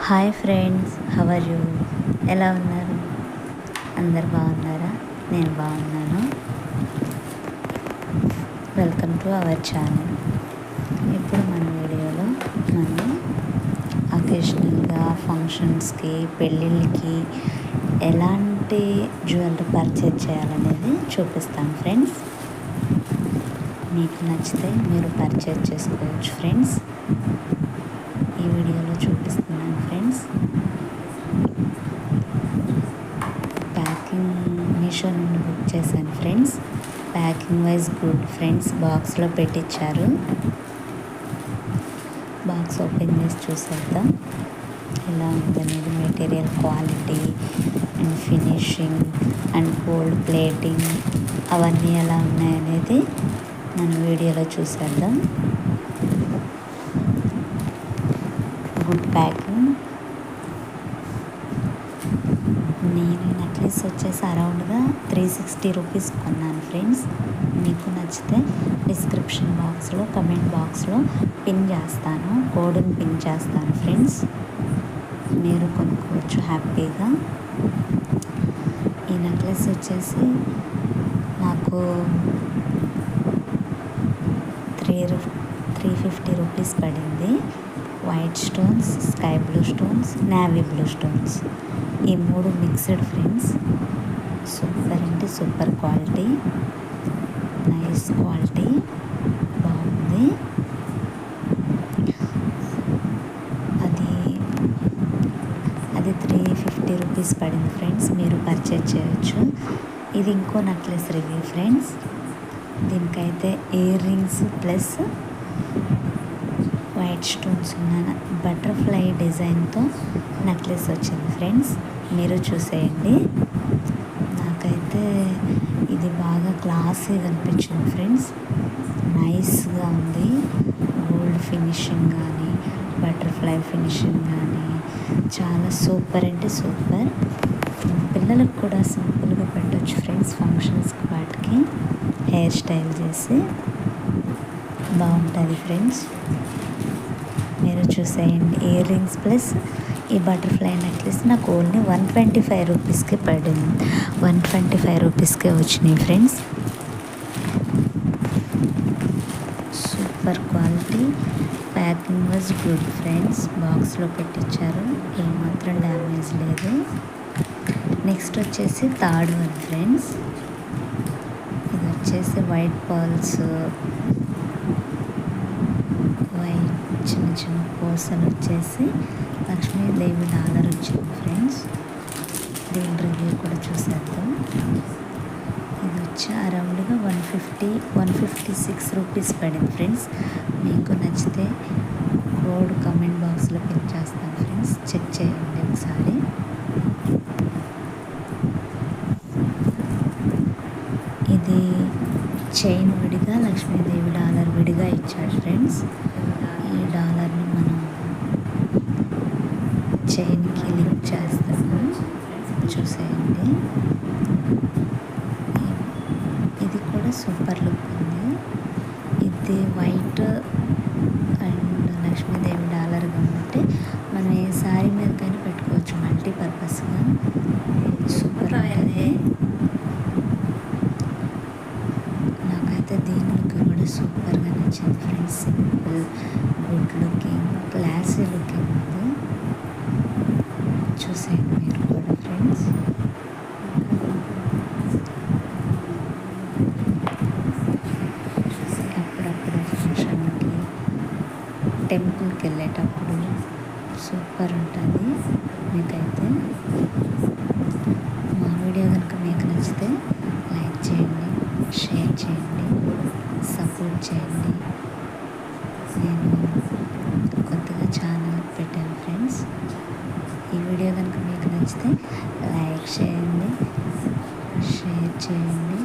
Hi friends, how are you? ఎలా ఉన్నారు? అందరు బాగున్నారా? నేను బాగున్నాను. Welcome to our channel. ఇప్పుడు మన వీడియోలో మనం అకేషనల్గా ఫంక్షన్స్కి, పెళ్ళిళ్ళకి ఎలాంటి జ్యువెలరీ పర్చేజ్ చేయాలనేది చూపిస్తాను ఫ్రెండ్స్. మీకు నచ్చితే మీరు పర్చేజ్ చేసుకోవచ్చు ఫ్రెండ్స్. ఈ వీడియోలో చూపిస్తున్నాను ఫ్రెండ్స్. ప్యాకింగ్ మీషో నుండి బుక్ చేశాను friends. Packing wise good friends. బాక్స్లో పెట్టించారు. బాక్స్ ఓపెన్ చేసి చూసేద్దాం ఎలా ఉందనేది. Material quality and finishing and gold plating అవన్నీ ఎలా ఉన్నాయనేది మనం వీడియోలో చూసేద్దాం. Good packing. నేను నెక్లెస్ వచ్చేసి అరౌండ్గా 360 రూపీస్ కొన్నాను ఫ్రెండ్స్. మీకు నచ్చితే డిస్క్రిప్షన్ బాక్స్లో, కమెంట్ బాక్స్లో పిన్ చేస్తాను, కోడ్ని పిన్ చేస్తాను ఫ్రెండ్స్. మీరు కొనుక్కోవచ్చు హ్యాపీగా. ఈ నెక్లెస్ వచ్చేసి నాకు 350 రూపీస్ పడింది. White stones, sky blue stones, navy blue stones, ఈ మూడు మిక్స్డ్ ఫ్రెండ్స్. సూపర్ అంటే సూపర్ క్వాలిటీ, నైస్ క్వాలిటీ, బాగుంది. అది 350 రూపీస్ పడింది ఫ్రెండ్స్. మీరు పర్చేజ్ చేయొచ్చు. ఇది ఇంకో నెక్లెస్ రివ్యూ ఫ్రెండ్స్. దీనికైతే ear rings plus white stones ఉన్న బటర్ఫ్లై డిజైన్తో నెక్లెస్ వచ్చింది ఫ్రెండ్స్. మీరు చూసేయండి. నాకైతే ఇది బాగా క్లాసీగా అనిపించింది ఫ్రెండ్స్. నైస్గా ఉంది. గోల్డ్ ఫినిషింగ్ కానీ, బటర్ఫ్లై ఫినిషింగ్ కానీ చాలా సూపర్ అంటే సూపర్. పిల్లలకు కూడా సింపుల్గా పెట్టవచ్చు ఫ్రెండ్స్. ఫంక్షన్స్కి వాటికి హెయిర్ స్టైల్ చేసి బాగుంటుంది ఫ్రెండ్స్. మీరు చూసేయండి. ఇయర్ రింగ్స్ ప్లస్ ఈ బటర్ఫ్లై నెక్లెస్ నాకు ఓన్లీ 125 రూపీస్కి పడింది. 125 రూపీస్కే వచ్చినాయి friends. Super quality. Packing was good friends. బాక్స్లో పెట్టించారు, ఏమాత్రం డ్యామేజ్ లేదు. నెక్స్ట్ వచ్చేసి థర్డ్ వన్ ఫ్రెండ్స్. ఇది వచ్చేసి వైట్ పర్ల్స్, వైట్ చిన్న చిన్న పూసలు వచ్చేసి లక్ష్మీదేవి డాలర్ వచ్చింది ఫ్రెండ్స్. దీని రివ్యూ కూడా చూసేద్దాం. ఇది వచ్చి అరౌండ్గా 156 రూపీస్ పడింది ఫ్రెండ్స్. మీకు నచ్చితే కోడ్ కమెంట్ బాక్స్లో పిన్ చేస్తాను ఫ్రెండ్స్. చెక్ చేయండి ఒకసారి. ఇది చైన్ విడిగా, లక్ష్మీదేవి డాలర్ విడిగా ఇచ్చాడు ఫ్రెండ్స్. ఈ డాలర్ని మనం చైన్కి లింక్ చేస్తాము. చూసేయండి. ఇది కూడా సూపర్ లుక్ ఉంది. ఇది వైట్ అండ్ లక్ష్మీదేవి డాలర్ కాబట్టి మనం ఏ శారీ మీదకైనా పెట్టుకోవచ్చు మల్టీపర్పస్గా. సూపర్ ఉంటుంది. నాకైతే దీని లుక్ కూడా సూపర్గా నచ్చింది friends. Simple, good looking, classy looking ఉంది. చూసేయండి మీరు కూడా ఫ్రెండ్స్. అప్పుడప్పుడు ఫంక్షన్కి, టెంపుల్కి వెళ్ళేటప్పుడు సూపర్ ఉంటుంది. మీకైతే మా వీడియో కనుక మీకు నచ్చితే లైక్ చేయండి, షేర్ చేయండి, సపోర్ట్ చేయండి. నేను కొత్తగా ఛానల్ పెట్టాను ఫ్రెండ్స్. ఈ వీడియో కనుక మీకు నచ్చితే లైక్ చేయండి, షేర్ చేయండి.